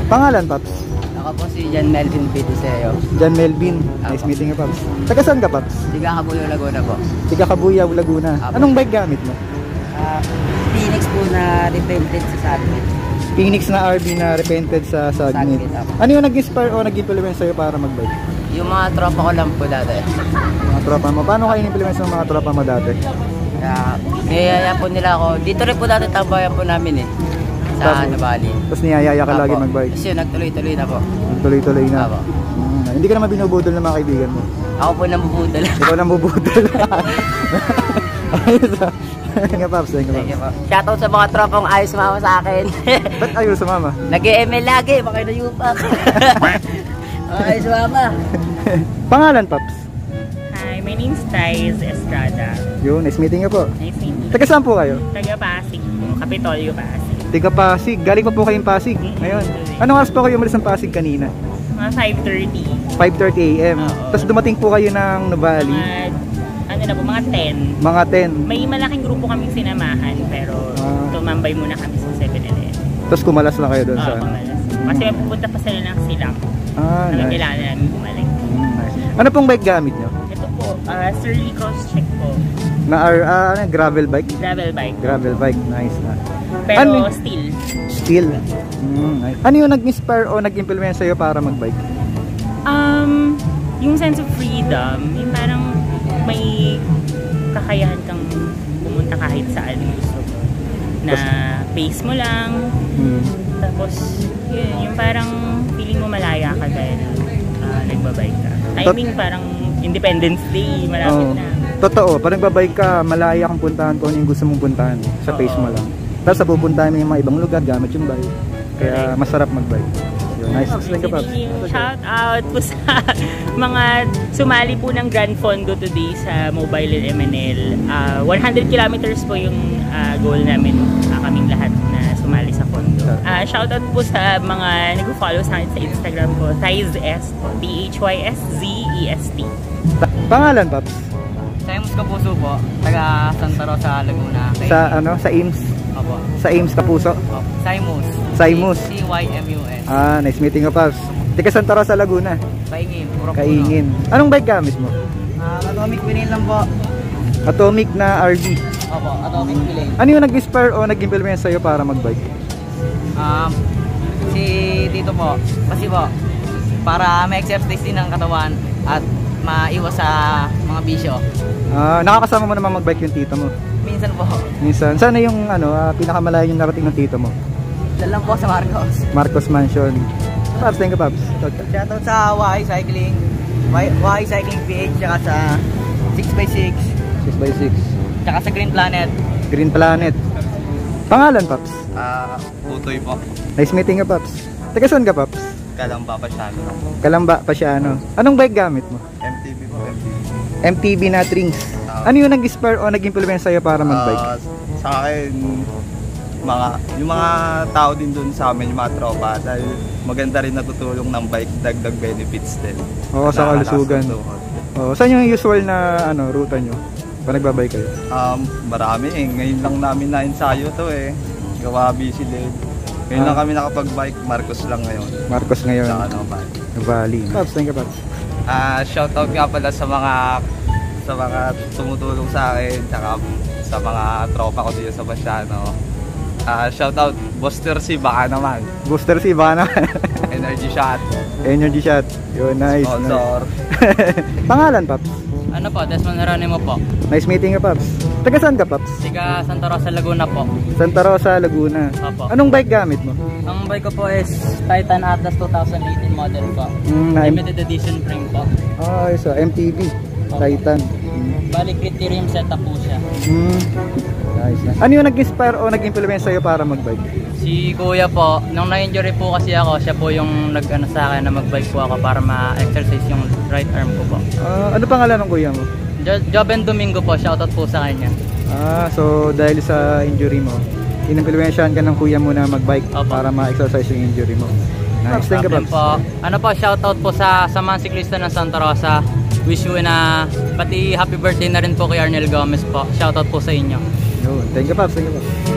Pangalan, Paps? Ako po si John Melvin Pitiseo. John Melvin. Nice meeting you, Paps. Taga saan ka, Paps? Tiga Cabuyao, Laguna po. Tiga Cabuyao, Laguna. Anong bike gamit mo? Phoenix po na repented sa Sagmit. Phoenix na RB na repented sa Sagmit. Ano yung nag-inspire o nag-implement sa'yo para mag-bike? Yung mga tropa ko lang po dati. Mga tropa mo? Paano kayo in-implement sa mga tropa mo dati? Niyayaya po nila ako. Dito rin po dati tambayan po namin eh. Sa Nabali. Tapos niyayaya ka lagi mag-bike? Kasi yun, nagtuloy-tuloy na po. Nagtuloy-tuloy na? Hindi ka naman binubudol ng mga kaibigan mo? Ako po nambubudol. Ikaw nambubudol? Ayos ah. Nga Paps, thank you Paps. Shoutout sa mga tropang ayos sumama sa akin. Ba't ayaw sumama? Nag-ML lagi, makay na yupak. Ayos sumama. Pangalan, Paps? Hi, my name's Thais Estrada. Yun, nice meeting you po. Nice meeting you. Taga saan po kayo? Taga Pasig po, Kapitolyo, Pasig. Taga Pasig. Galing pa po kayong Pasig ngayon. Anong oras po kayo umalis ng Pasig kanina? Mga 5:30. 5:30 AM. Tapos dumating po kayo ng Nuvali. Mga 10. Mga 10. May malaking grupo kaming sinamahan, pero tumambay muna kami sa 7-Eleven. Tapos kumalas lang kayo doon sa kumalas. Kasi pupunta pa sila ng Silang. Nice. Kailangan namin bumalik. Nice. Ano pong bike gamit nyo? Ito po, Surly Crosscheck po. Na gravel bike? Gravel bike. Gravel bike, nice na. Pero steel. Steel. Nice. Ano yung nag-inspire o nag-implement sa'yo para mag-bike? Yung sense of freedom, yung parang may kakayahan kang pumunta kahit saan gusto mo. Na pace mo lang. Tapos, yun, yung parang feeling mo malaya ka dahil nagbabike ka. I mean, parang Independence Day, malapit na. Totoo, parang nagbabike ka, malaya kang puntahan kung ano yung gusto mong puntahan. Sa pace mo lang. Tapos sa pupuntahan mo yung mga ibang lugar, gamit yung bike. Kaya masarap mag-bike. Nice. Shout out po sa mga sumali po ng Grand Fondo today sa Mobile and MNL. 100 kilometers po yung goal namin, kaming lahat na sumali sa Fondo. Shout out po sa mga nag-follow sa akin sa Instagram ko, ThysEst, THYSZEST. Pangalan, Paps? Simos Kapuso po, taga Santa Rosa, Laguna. Sa IMS? Opo. Sa IMS Kapuso? Simos. Simos. CYMUS. Nice meeting you, Paps. Taga Santa Rosa, Laguna. Kaingin. Kaingin. Anong bike gamit mo? Atomic Vinyl lang po. Atomic na RV? Opo, Atomic Vinyl. Ano yung nag-inspire o nag-implement sa'yo para mag-bike? Si Tito po. Kasi po, para ma-exercise din ang katawan at maiwas sa mga bisyo. Nakakasama mo naman mag-bike yung tito mo? Minsan po. Minsan? Sana yung pinakamalayo yung narating ng tito mo? Diyan lang po sa Marcos. Marcos Mansion. Paps, thank you, Paps. Shoutout sa YI Cycling. YI Cycling PH, tsaka sa 6x6. 6x6. Tsaka sa Green Planet. Green Planet. Pangalan, Paps? Utoy po. Nice meeting you, Paps. Taga saan ka, Paps? Kalamba pa siya. Kalamba pa siya, ano? Anong bike gamit mo? MTB po, MTB. MTB na Trings. Ano yung nag-inspire o nag-implement sa'yo para mag-bike? Sa akin, yung mga tao din dun sa amin, yung mga tropa, dahil maganda rin natutulong ng bike, dagdag benefits din. Oo, sa kalusugan. Saan yung usual na ruta nyo? Pag nagbabike kayo? Marami eh. Ngayon lang namin na-ensayo to eh. Gawa busy din. Ngayon lang kami nakapag-bike, Marcos lang ngayon. Marcos ngayon. Sa Nuvali. Paps, thank you, Paps. Shoutout nga pala sa mga tumutulong sa akin, tsaka sa mga tropa ko dito sa Basiano. Shoutout, Booster C, baka naman. Booster C, baka naman. Energy Shot. Energy Shot. Yun, nice. Sponsor. Pangalan, Paps? Ano po, Desmond Geronimo po. Nice meeting you, Paps. Taga saan ka, Paps? Taga Santa Rosa, Laguna po. Santa Rosa, Laguna. Opo. Anong bike gamit mo? Ang bike ko po is Titan Atlas 2018 model po. Limited edition frame po. So MTB. Titan. Bali, criterium setup po siya. Nice na. Ano yung nag-inspire o nag-implement sa'yo para mag-bike? Si Kuya po, nung na-injury po kasi ako, siya po yung nag-ano sa akin na mag-bike po ako para ma-exercise yung right arm ko po. Ano pangalan ng kuya mo? Joben Domingo po, shoutout po sa kanya. So dahil sa injury mo, in-implementsyan ka ng kuya mo na mag-bike para ma-exercise yung injury mo. Nice, thank you, Paps. Ano po, shoutout po sa mga siklista ng Santa Rosa. Wish you pati happy birthday na rin po kay Arnel Gomez po. Shoutout po sa inyo. Thank you, Paps. Thank you, Paps.